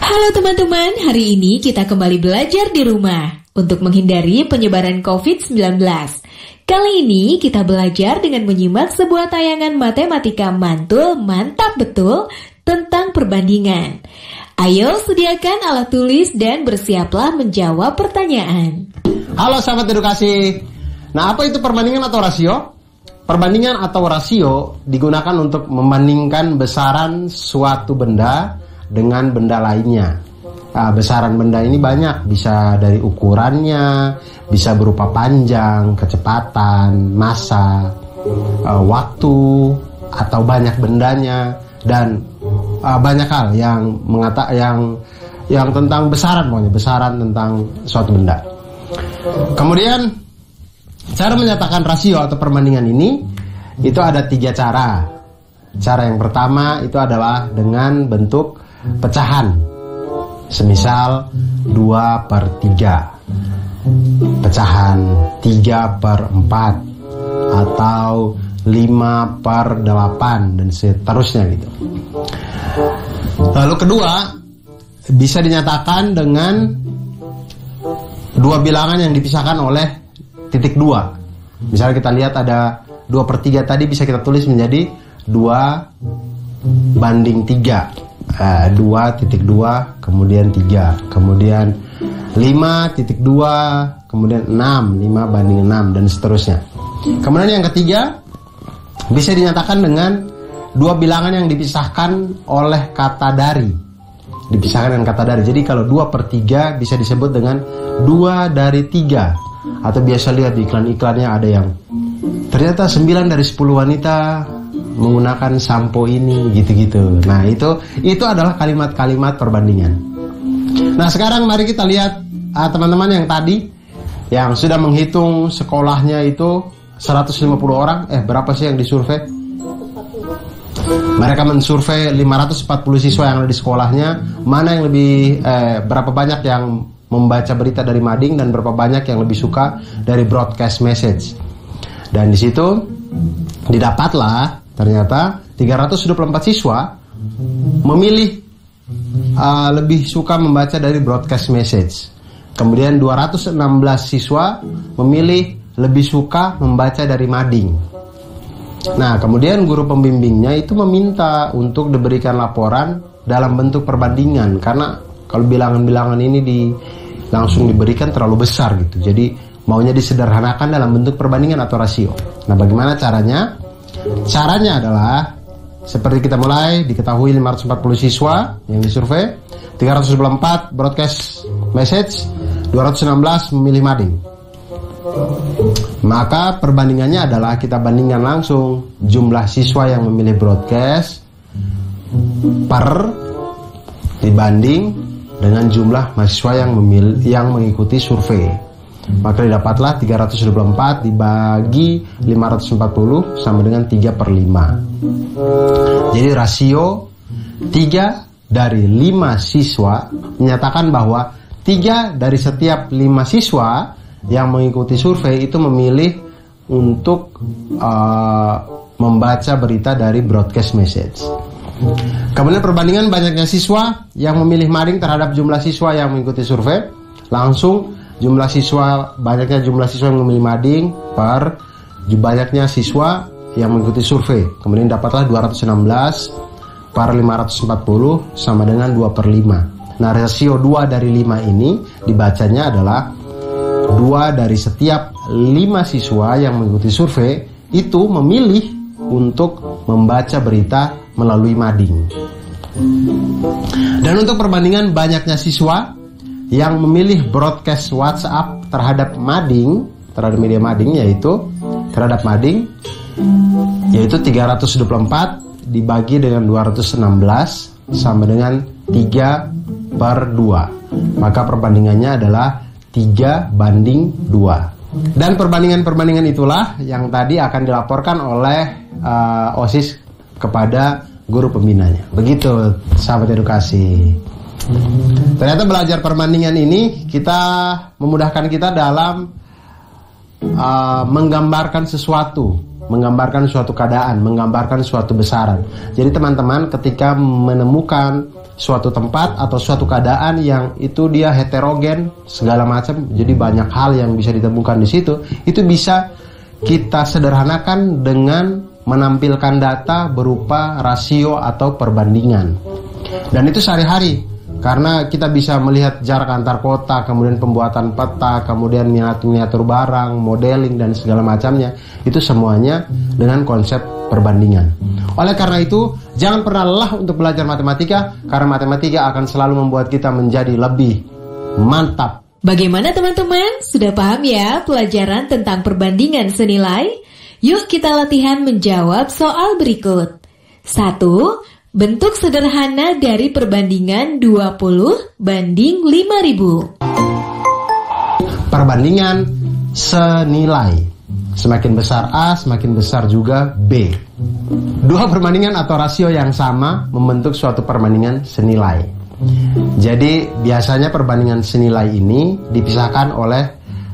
Halo teman-teman, hari ini kita kembali belajar di rumah untuk menghindari penyebaran COVID-19. Kali ini kita belajar dengan menyimak sebuah tayangan matematika mantul mantap betul tentang perbandingan. Ayo sediakan alat tulis dan bersiaplah menjawab pertanyaan. Halo sahabat edukasi. Nah, apa itu perbandingan atau rasio? Perbandingan atau rasio digunakan untuk membandingkan besaran suatu benda dengan benda lainnya. Nah, besaran benda ini banyak, bisa dari ukurannya, bisa berupa panjang, kecepatan, massa, waktu, atau banyak bendanya, dan banyak hal yang tentang besaran, pokoknya besaran tentang suatu benda. Kemudian cara menyatakan rasio atau perbandingan ini itu ada 3 cara. Cara yang pertama itu adalah dengan bentuk pecahan, semisal 2/3, pecahan 3/4, atau 5/8, dan seterusnya gitu. Lalu kedua, bisa dinyatakan dengan 2 bilangan yang dipisahkan oleh titik 2. Misalnya kita lihat ada 2/3 tadi, bisa kita tulis menjadi 2/3. 2.2 kemudian 3, kemudian 5.2, kemudian 6, 5/6, dan seterusnya. Kemudian yang ketiga, bisa dinyatakan dengan 2 bilangan yang dipisahkan oleh kata dari. Dipisahkan dengan kata dari. Jadi kalau 2/3 bisa disebut dengan 2/3. Atau biasa lihat di iklan-iklannya ada yang ternyata 9 dari 10 wanita menggunakan sampo ini, gitu-gitu. Nah, itu adalah kalimat-kalimat perbandingan. Nah, sekarang mari kita lihat teman-teman yang tadi yang sudah menghitung sekolahnya itu 150 orang. Berapa sih yang disurvei? Mereka mensurvei 540 siswa yang ada di sekolahnya. Mana yang lebih berapa banyak yang membaca berita dari mading dan berapa banyak yang lebih suka dari broadcast message. Dan di situ didapatlah ternyata 324 siswa memilih lebih suka membaca dari broadcast message. Kemudian 216 siswa memilih lebih suka membaca dari mading. Nah, kemudian guru pembimbingnya itu meminta untuk diberikan laporan dalam bentuk perbandingan, karena kalau bilangan-bilangan ini langsung diberikan terlalu besar gitu. Jadi maunya disederhanakan dalam bentuk perbandingan atau rasio. Nah, bagaimana caranya? Caranya adalah seperti kita mulai, diketahui 540 siswa yang disurvei, 324 broadcast message, 216 memilih mading. Maka perbandingannya adalah kita bandingkan langsung jumlah siswa yang memilih broadcast dibanding dengan jumlah mahasiswa yang mengikuti survei. Maka didapatlah 324 dibagi 540 sama dengan 3/5. Jadi rasio 3 dari 5 siswa menyatakan bahwa 3 dari setiap 5 siswa yang mengikuti survei itu memilih untuk membaca berita dari broadcast message. Kemudian perbandingan banyaknya siswa yang memilih mading terhadap jumlah siswa yang mengikuti survei. Langsung banyaknya jumlah siswa yang memilih mading per banyaknya siswa yang mengikuti survei. Kemudian dapatlah 216 per 540 sama dengan 2/5. Nah, rasio 2 dari 5 ini dibacanya adalah 2 dari setiap 5 siswa yang mengikuti survei itu memilih untuk membaca berita melalui mading. Dan untuk perbandingan banyaknya siswa yang memilih broadcast WhatsApp terhadap media mading, yaitu 324 dibagi dengan 216 sama dengan 3/2. Maka perbandingannya adalah 3/2. Dan perbandingan-perbandingan itulah yang tadi akan dilaporkan oleh OSIS kepada guru pembinanya. Begitu sahabat edukasi. Ternyata belajar perbandingan ini memudahkan kita dalam menggambarkan sesuatu menggambarkan suatu keadaan, menggambarkan suatu besaran. Jadi teman-teman ketika menemukan suatu tempat atau suatu keadaan yang itu dia heterogen segala macam, jadi banyak hal yang bisa ditemukan di situ, itu bisa kita sederhanakan dengan menampilkan data berupa rasio atau perbandingan. Dan itu sehari-hari, karena kita bisa melihat jarak antar kota, kemudian pembuatan peta, kemudian miniatur barang, modeling dan segala macamnya, itu semuanya dengan konsep perbandingan. Oleh karena itu, jangan pernah lelah untuk belajar matematika, karena matematika akan selalu membuat kita menjadi lebih mantap. Bagaimana teman-teman? Sudah paham ya pelajaran tentang perbandingan senilai? Yuk kita latihan menjawab soal berikut. 1. Bentuk sederhana dari perbandingan 20 banding 5.000. Perbandingan senilai. Semakin besar A, semakin besar juga B. Dua perbandingan atau rasio yang sama membentuk suatu perbandingan senilai. Jadi biasanya perbandingan senilai ini dipisahkan oleh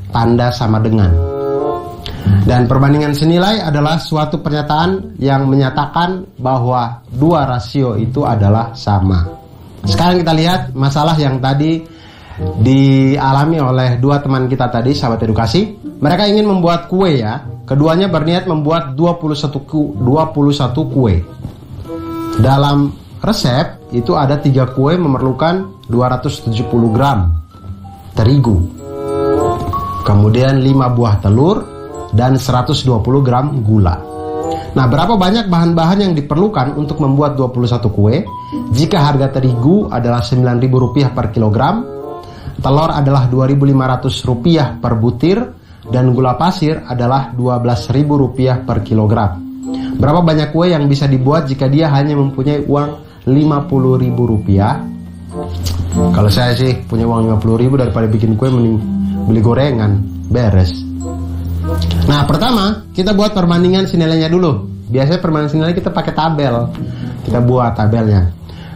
tanda sama dengan. Dan perbandingan senilai adalah suatu pernyataan yang menyatakan bahwa dua rasio itu adalah sama. Sekarang kita lihat masalah yang tadi dialami oleh dua teman kita tadi, sahabat edukasi. Mereka ingin membuat kue ya. Keduanya berniat membuat 21 kue. Dalam resep itu ada 3 kue memerlukan 270 gram terigu, kemudian 5 buah telur, dan 120 gram gula. Nah, berapa banyak bahan-bahan yang diperlukan untuk membuat 21 kue? Jika harga terigu adalah Rp9.000 per kilogram, telur adalah Rp2.500 per butir, dan gula pasir adalah Rp12.000 per kilogram. Berapa banyak kue yang bisa dibuat jika dia hanya mempunyai uang Rp50.000? Kalau saya sih punya uang Rp50.000, daripada bikin kue mending beli gorengan, beres. Nah, pertama kita buat perbandingan senilainya dulu. Biasanya perbandingan senilai kita pakai tabel. Kita buat tabelnya.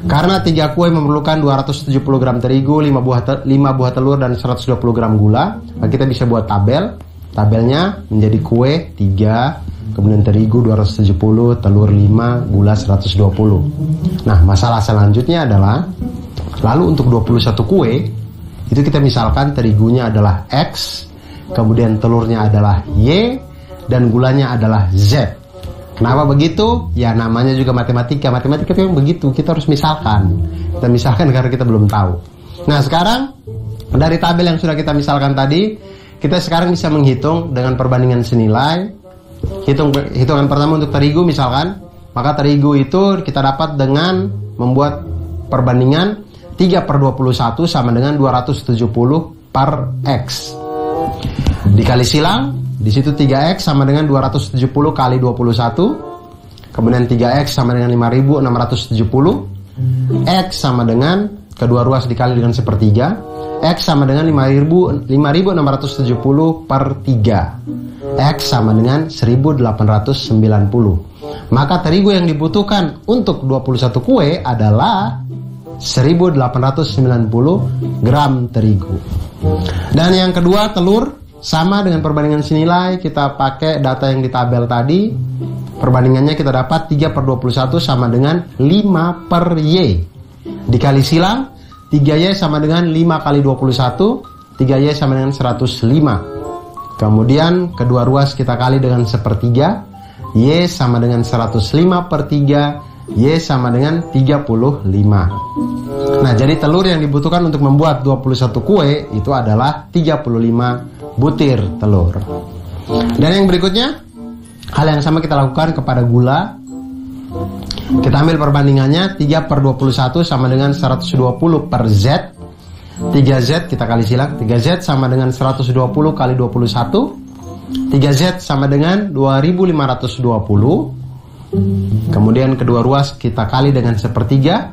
Karena 3 kue memerlukan 270 gram terigu, 5 buah telur, dan 120 gram gula, maka kita bisa buat tabel. Tabelnya menjadi kue 3, kemudian terigu 270, telur 5, gula 120. Nah, masalah selanjutnya adalah, lalu untuk 21 kue, itu kita misalkan terigunya adalah X, kemudian telurnya adalah Y, dan gulanya adalah Z. Kenapa begitu? Ya namanya juga matematika. Matematika itu yang begitu, kita harus misalkan. Kita misalkan karena kita belum tahu. Nah, sekarang dari tabel yang sudah kita misalkan tadi, kita sekarang bisa menghitung dengan perbandingan senilai. Hitungan pertama untuk terigu misalkan, maka terigu itu kita dapat dengan membuat perbandingan 3/21 sama dengan 270 per X. Dikali silang, di situ 3X sama dengan 270 kali 21. Kemudian 3X sama dengan 5.670. X sama dengan kedua ruas dikali dengan sepertiga. X sama dengan 5.670 per 3. X sama dengan 1.890. Maka terigu yang dibutuhkan untuk 21 kue adalah 1.890 gram terigu. Dan yang kedua, telur. Sama dengan perbandingan senilai, kita pakai data yang di tabel tadi. Perbandingannya kita dapat 3/21 sama dengan 5 per Y. Dikali silang, 3Y sama dengan 5 kali 21, 3Y sama dengan 105. Kemudian kedua ruas kita kali dengan sepertiga, Y sama dengan 105 per 3, Y sama dengan 35. Nah, jadi telur yang dibutuhkan untuk membuat 21 kue itu adalah 35 butir telur. Dan yang berikutnya, hal yang sama kita lakukan kepada gula. Kita ambil perbandingannya 3/21 sama dengan 120 per Z. 3Z kita kali silang, 3Z sama dengan 120 kali 21. 3Z sama dengan 2.520. Kemudian kedua ruas kita kali dengan sepertiga,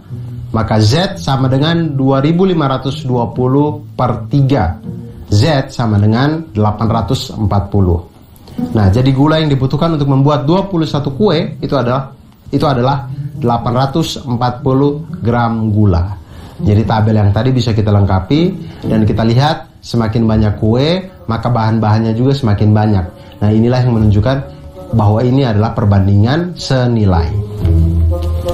maka Z sama dengan 2.520 per 3. Z sama dengan 840. Nah, jadi gula yang dibutuhkan untuk membuat 21 kue itu adalah 840 gram gula. Jadi tabel yang tadi bisa kita lengkapi, dan kita lihat semakin banyak kue, maka bahan-bahannya juga semakin banyak. Nah, inilah yang menunjukkan bahwa ini adalah perbandingan senilai.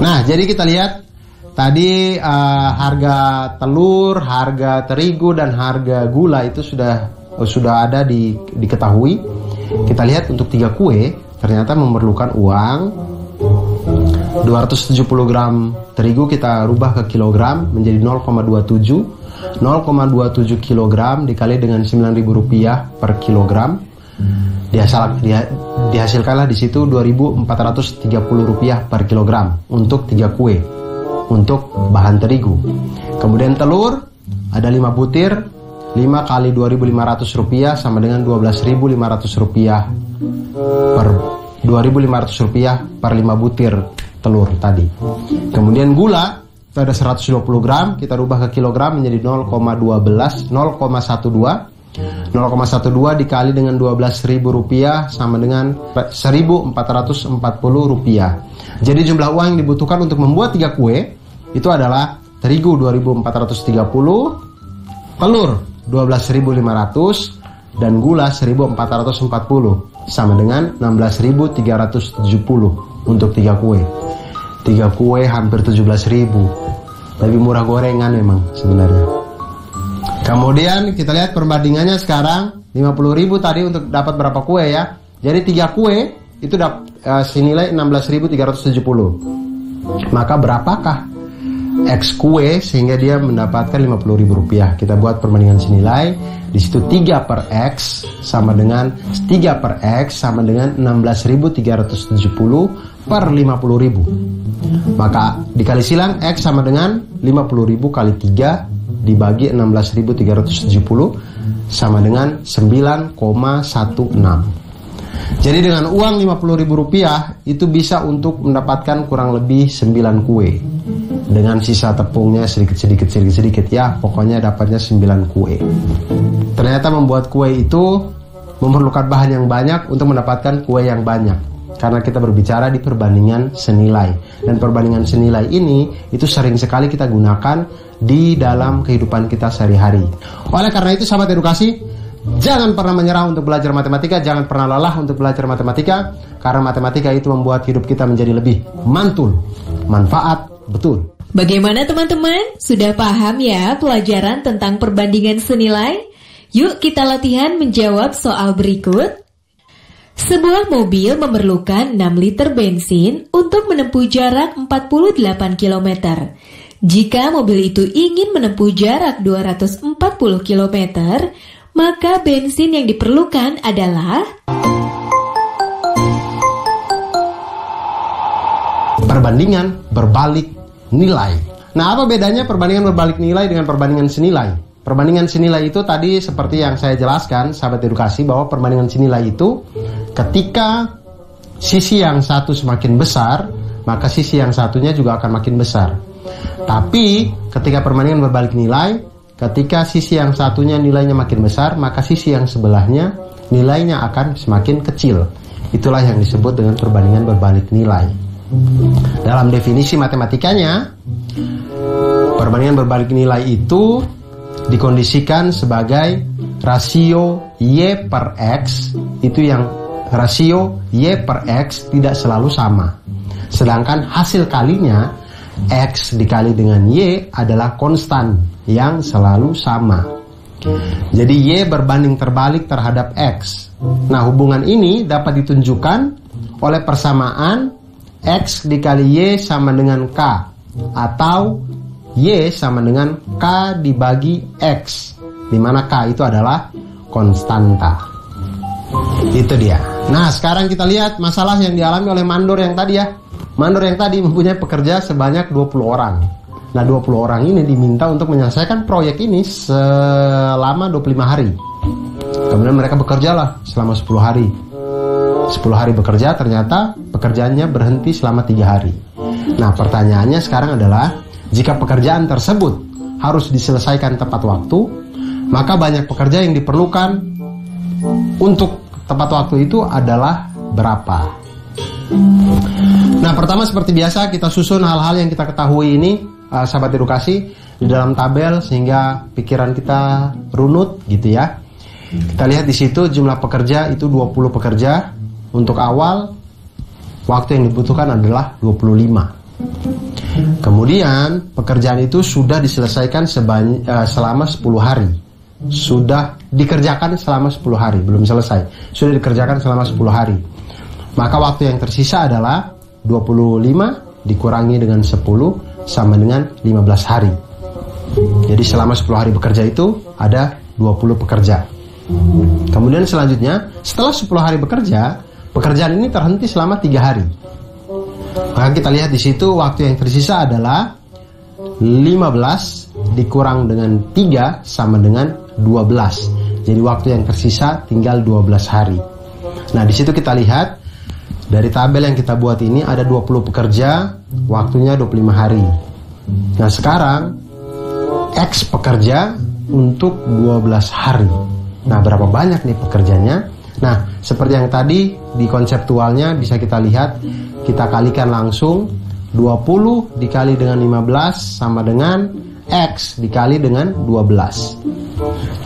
Nah, jadi kita lihat tadi harga telur, harga terigu, dan harga gula itu sudah ada diketahui. Kita lihat untuk 3 kue ternyata memerlukan uang 270 gram terigu kita rubah ke kilogram menjadi 0,27 kilogram dikali dengan Rp9.000 per kilogram. Dihasilkanlah di situ Rp2.430 per kilogram untuk 3 kue untuk bahan terigu. Kemudian telur ada 5 butir, 5 kali Rp2.500 sama dengan Rp12.500 per Rp2.500 per 5 butir telur tadi. Kemudian gula itu ada 120 gram, kita rubah ke kilogram menjadi 0,12 dikali dengan Rp12.000 sama dengan Rp1.440. Jadi jumlah uang yang dibutuhkan untuk membuat 3 kue itu adalah terigu 2.430, telur 12.500, dan gula 1.440 sama dengan 16.370 untuk 3 kue. 3 kue hampir 17.000. Lebih murah gorengan memang sebenarnya. Kemudian kita lihat perbandingannya sekarang 50.000 tadi untuk dapat berapa kue ya. Jadi 3 kue itu senilai 16.370. Maka berapakah X kue sehingga dia mendapatkan Rp50.000? Kita buat perbandingan senilai. Di situ 3 per X sama dengan 3 per X sama dengan 16.370 per 50.000. Maka dikali silang X sama dengan 50.000 kali 3 dibagi 16.370 sama dengan 9,16. Jadi dengan uang Rp50.000 itu bisa untuk mendapatkan kurang lebih 9 kue. Dengan sisa tepungnya sedikit ya, pokoknya dapatnya 9 kue. Ternyata membuat kue itu memerlukan bahan yang banyak untuk mendapatkan kue yang banyak. Karena kita berbicara di perbandingan senilai. Dan perbandingan senilai ini itu sering sekali kita gunakan di dalam kehidupan kita sehari-hari. Oleh karena itu sahabat edukasi, jangan pernah menyerah untuk belajar matematika, jangan pernah lelah untuk belajar matematika, karena matematika itu membuat hidup kita menjadi lebih mantul, manfaat, betul. Bagaimana teman-teman? Sudah paham ya pelajaran tentang perbandingan senilai? Yuk kita latihan menjawab soal berikut. Sebuah mobil memerlukan 6 liter bensin untuk menempuh jarak 48 km. Jika mobil itu ingin menempuh jarak 240 km, maka bensin yang diperlukan adalah perbandingan berbalik nilai. Nah, apa bedanya perbandingan berbalik nilai dengan perbandingan senilai? Perbandingan senilai itu tadi seperti yang saya jelaskan, sahabat edukasi, bahwa perbandingan senilai itu ketika sisi yang satu semakin besar, maka sisi yang satunya juga akan makin besar. Tapi ketika perbandingan berbalik nilai, ketika sisi yang satunya nilainya makin besar, maka sisi yang sebelahnya nilainya akan semakin kecil. Itulah yang disebut dengan perbandingan berbalik nilai. Dalam definisi matematikanya, perbandingan berbalik nilai itu dikondisikan sebagai rasio Y per X, itu yang rasio Y per X tidak selalu sama. Sedangkan hasil kalinya X dikali dengan Y adalah konstan yang selalu sama. Jadi Y berbanding terbalik terhadap X. Nah, hubungan ini dapat ditunjukkan oleh persamaan X dikali Y sama dengan K, atau Y sama dengan K dibagi X, di mana K itu adalah konstanta. Itu dia. Nah, sekarang kita lihat masalah yang dialami oleh mandor yang tadi ya. Mandor yang tadi mempunyai pekerja sebanyak 20 orang. Nah, 20 orang ini diminta untuk menyelesaikan proyek ini selama 25 hari. Kemudian mereka bekerjalah selama 10 hari. 10 hari bekerja, ternyata pekerjaannya berhenti selama 3 hari. Nah, pertanyaannya sekarang adalah, jika pekerjaan tersebut harus diselesaikan tepat waktu, maka banyak pekerja yang diperlukan untuk tepat waktu itu adalah berapa? Nah, pertama seperti biasa kita susun hal-hal yang kita ketahui ini, sahabat edukasi, di dalam tabel sehingga pikiran kita runut gitu ya. Kita lihat di situ jumlah pekerja itu 20 pekerja. untuk awal waktu yang dibutuhkan adalah 25. Kemudian pekerjaan itu sudah diselesaikan selama 10 hari. Sudah dikerjakan selama 10 hari, belum selesai. Sudah dikerjakan selama 10 hari. Maka waktu yang tersisa adalah 25 dikurangi dengan 10 sama dengan 15 hari. Jadi selama 10 hari bekerja itu ada 20 pekerja. Kemudian selanjutnya, setelah 10 hari bekerja, pekerjaan ini terhenti selama 3 hari. Maka kita lihat di situ waktu yang tersisa adalah 15 dikurang dengan 3 sama dengan 12. Jadi waktu yang tersisa tinggal 12 hari. Nah, di situ kita lihat dari tabel yang kita buat ini ada 20 pekerja, waktunya 25 hari. Nah, sekarang X pekerja untuk 12 hari. Nah, berapa banyak nih pekerjanya? Nah, seperti yang tadi di konseptualnya bisa kita lihat, kita kalikan langsung 20 dikali dengan 15 sama dengan X dikali dengan 12.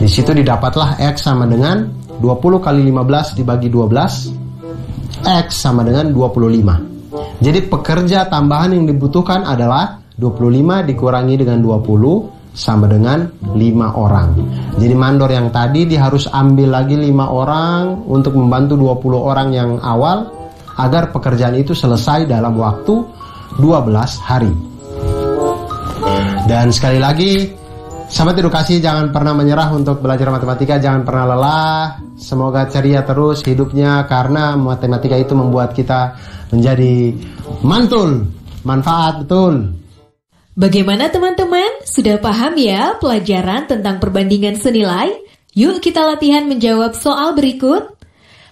Di situ didapatlah X sama dengan 20 kali 15 dibagi 12, X sama dengan 25. Jadi pekerja tambahan yang dibutuhkan adalah 25 dikurangi dengan 20 sama dengan 5 orang. Jadi mandor yang tadi dia harus ambil lagi 5 orang untuk membantu 20 orang yang awal agar pekerjaan itu selesai dalam waktu 12 hari. Dan sekali lagi, sahabat edukasi, jangan pernah menyerah untuk belajar matematika, jangan pernah lelah. Semoga ceria terus hidupnya karena matematika itu membuat kita menjadi mantul, manfaat betul. Bagaimana teman-teman? Sudah paham ya pelajaran tentang perbandingan senilai? Yuk kita latihan menjawab soal berikut.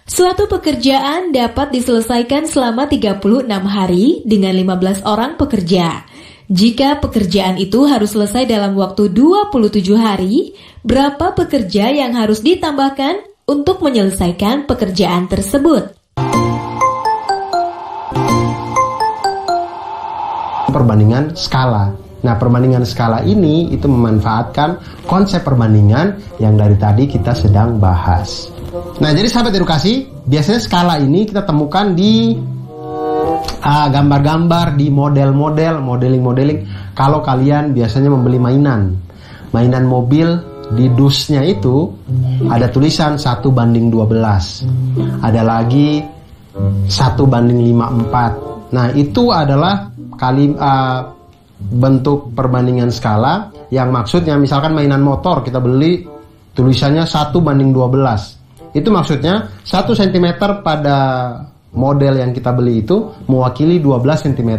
Suatu pekerjaan dapat diselesaikan selama 36 hari dengan 15 orang pekerja. Jika pekerjaan itu harus selesai dalam waktu 27 hari, berapa pekerja yang harus ditambahkan untuk menyelesaikan pekerjaan tersebut? Perbandingan skala. Nah, perbandingan skala ini itu memanfaatkan konsep perbandingan yang dari tadi kita sedang bahas. Nah, jadi sahabat edukasi, biasanya skala ini kita temukan di gambar-gambar, di model-model, modeling. Kalau kalian biasanya membeli mainan mobil, di dusnya itu ada tulisan 1:12. Ada lagi 1:54. Nah, itu adalah bentuk perbandingan skala yang maksudnya misalkan mainan motor kita beli tulisannya 1:12. Itu maksudnya 1 cm pada model yang kita beli itu mewakili 12 cm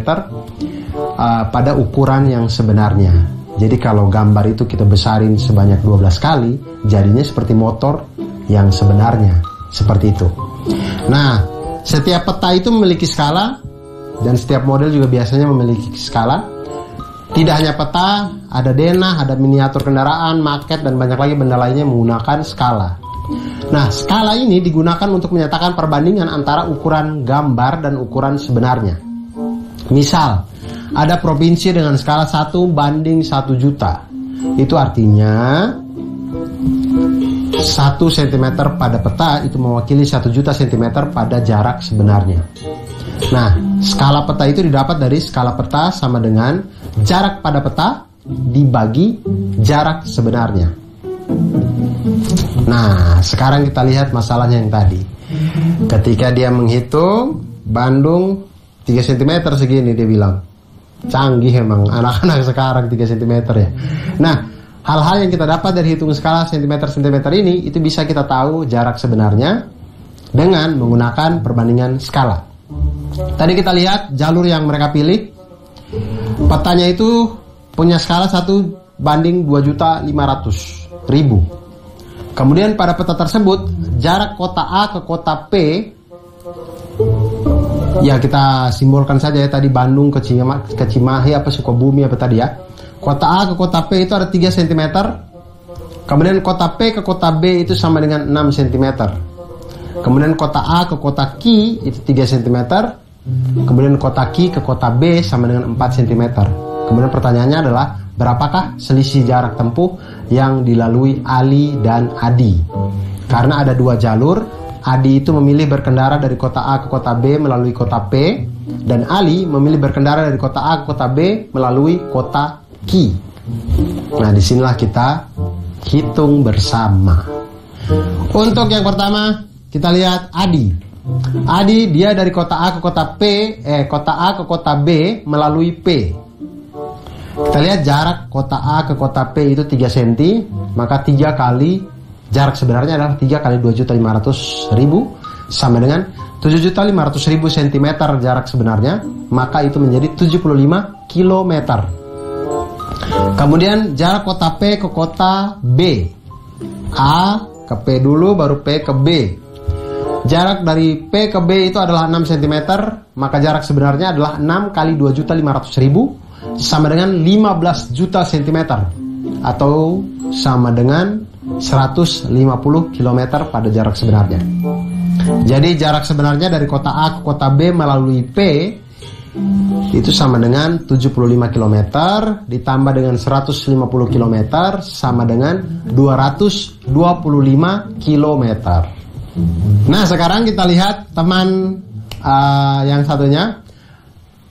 pada ukuran yang sebenarnya. Jadi kalau gambar itu kita besarin sebanyak 12 kali, jadinya seperti motor yang sebenarnya. Seperti itu. Nah, setiap peta itu memiliki skala dan setiap model juga biasanya memiliki skala. Tidak hanya peta, ada denah, ada miniatur kendaraan, maket, dan banyak lagi benda lainnya menggunakan skala. Nah, skala ini digunakan untuk menyatakan perbandingan antara ukuran gambar dan ukuran sebenarnya. Misal, ada provinsi dengan skala 1:1 juta. Itu artinya 1 cm pada peta itu mewakili 1 juta cm pada jarak sebenarnya. Nah, skala peta itu didapat dari skala peta sama dengan jarak pada peta dibagi jarak sebenarnya. Nah, sekarang kita lihat masalahnya yang tadi. Ketika dia menghitung Bandung 3 cm segini, dia bilang canggih emang anak-anak sekarang 3 cm ya. Nah, hal-hal yang kita dapat dari hitung skala cm-cm ini itu bisa kita tahu jarak sebenarnya dengan menggunakan perbandingan skala. Tadi kita lihat jalur yang mereka pilih, petanya itu punya skala 1:2.500.000. Kemudian pada peta tersebut jarak kota A ke kota P, ya kita simbolkan saja ya, tadi Bandung ke Cimahi apa Sukabumi apa tadi ya. Kota A ke kota P itu ada 3 cm. Kemudian kota P ke kota B itu sama dengan 6 cm. Kemudian kota A ke kota Q itu 3 cm. Kemudian kota Q ke kota B sama dengan 4 cm. Kemudian pertanyaannya adalah berapakah selisih jarak tempuh yang dilalui Ali dan Adi? Karena ada 2 jalur, Adi itu memilih berkendara dari kota A ke kota B melalui kota P, dan Ali memilih berkendara dari kota A ke kota B melalui kota Q. Nah, disinilah kita hitung bersama. Untuk yang pertama, kita lihat Adi. Adi dia dari kota A ke kota kota A ke kota B melalui P. Kita lihat jarak kota A ke kota P itu 3 cm, maka 3 kali jarak sebenarnya adalah 3 kali 2.500.000 sama dengan 7.500.000 cm jarak sebenarnya, maka itu menjadi 75 km. Kemudian jarak kota P ke kota B. A ke P dulu, baru P ke B. Jarak dari P ke B itu adalah 6 cm, maka jarak sebenarnya adalah 6 kali 2.500.000 sama dengan 15 juta cm, atau sama dengan 150 km pada jarak sebenarnya. Jadi jarak sebenarnya dari kota A ke kota B melalui P itu sama dengan 75 km ditambah dengan 150 km sama dengan 225 km. Nah, sekarang kita lihat teman yang satunya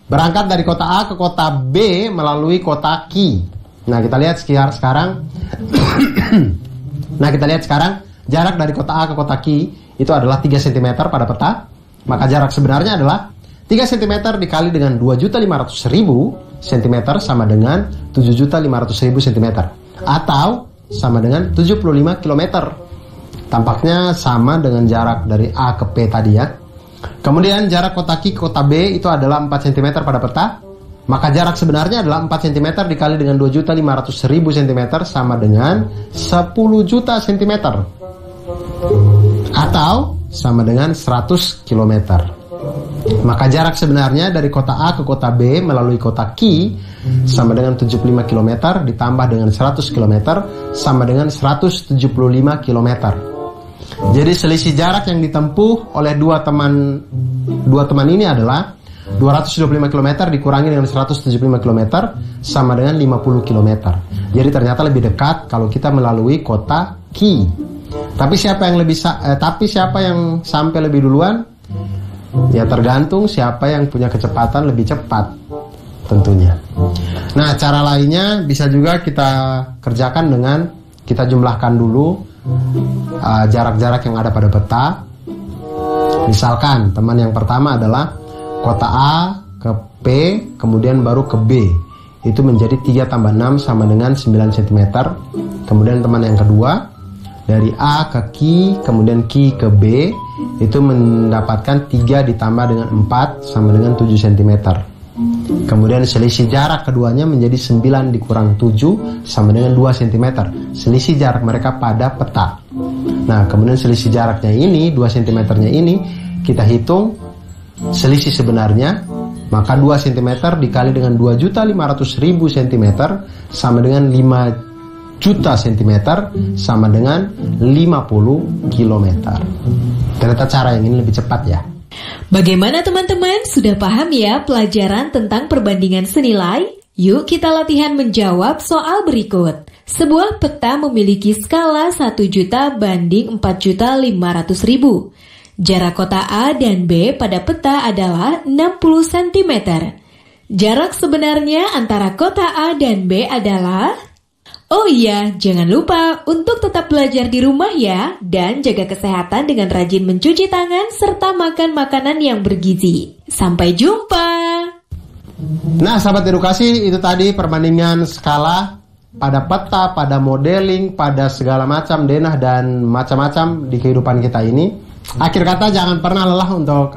berangkat dari kota A ke kota B melalui kota Q. Nah, kita lihat sekarang Nah, kita lihat sekarang jarak dari kota A ke kota Q itu adalah 3 cm pada peta. Maka jarak sebenarnya adalah 3 cm dikali dengan 2.500.000 cm sama dengan 7.500.000 cm, atau sama dengan 75 km. Tampaknya sama dengan jarak dari A ke P tadi ya. Kemudian jarak kota Q ke kota B itu adalah 4 cm pada peta. Maka jarak sebenarnya adalah 4 cm dikali dengan 2.500.000 cm sama dengan 10 juta cm, atau sama dengan 100 km. Maka jarak sebenarnya dari kota A ke kota B melalui kota Q sama dengan 75 km ditambah dengan 100 km sama dengan 175 km. Jadi selisih jarak yang ditempuh oleh dua teman ini adalah 225 km dikurangi dengan 175 km sama dengan 50 km. Jadi ternyata lebih dekat kalau kita melalui kota Q. Tapi siapa yang sampai lebih duluan? Ya tergantung siapa yang punya kecepatan lebih cepat tentunya. Nah, cara lainnya bisa juga kita kerjakan dengan kita jumlahkan dulu jarak-jarak yang ada pada peta. Misalkan teman yang pertama adalah kota A ke P, kemudian baru ke B. Itu menjadi 3 tambah 6 sama dengan 9 cm. Kemudian teman yang kedua dari A ke Q, kemudian Q ke B, itu mendapatkan 3 ditambah dengan 4 sama dengan 7 cm. Kemudian selisih jarak keduanya menjadi 9 dikurang 7 sama dengan 2 cm. Selisih jarak mereka pada peta. Nah, kemudian selisih jaraknya ini, 2 cm nya ini, kita hitung selisih sebenarnya, maka 2 cm dikali dengan 2.500.000 cm sama dengan 5 juta cm sama dengan 50 km. Ternyata cara yang ini lebih cepat ya. Bagaimana teman-teman? Sudah paham ya pelajaran tentang perbandingan senilai? Yuk kita latihan menjawab soal berikut. Sebuah peta memiliki skala 1 juta banding 4.500.000. Jarak kota A dan B pada peta adalah 60 cm. Jarak sebenarnya antara kota A dan B adalah... Oh iya, jangan lupa untuk tetap belajar di rumah ya, dan jaga kesehatan dengan rajin mencuci tangan serta makan makanan yang bergizi. Sampai jumpa! Nah, sahabat edukasi, itu tadi perbandingan skala pada peta, pada modeling, pada segala macam denah dan macam-macam di kehidupan kita ini. Akhir kata, jangan pernah lelah untuk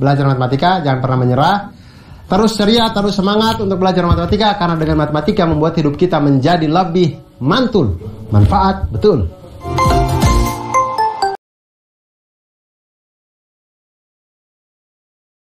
belajar matematika, jangan pernah menyerah. Terus ceria, terus semangat untuk belajar matematika, karena dengan matematika membuat hidup kita menjadi lebih mantul, manfaat, betul.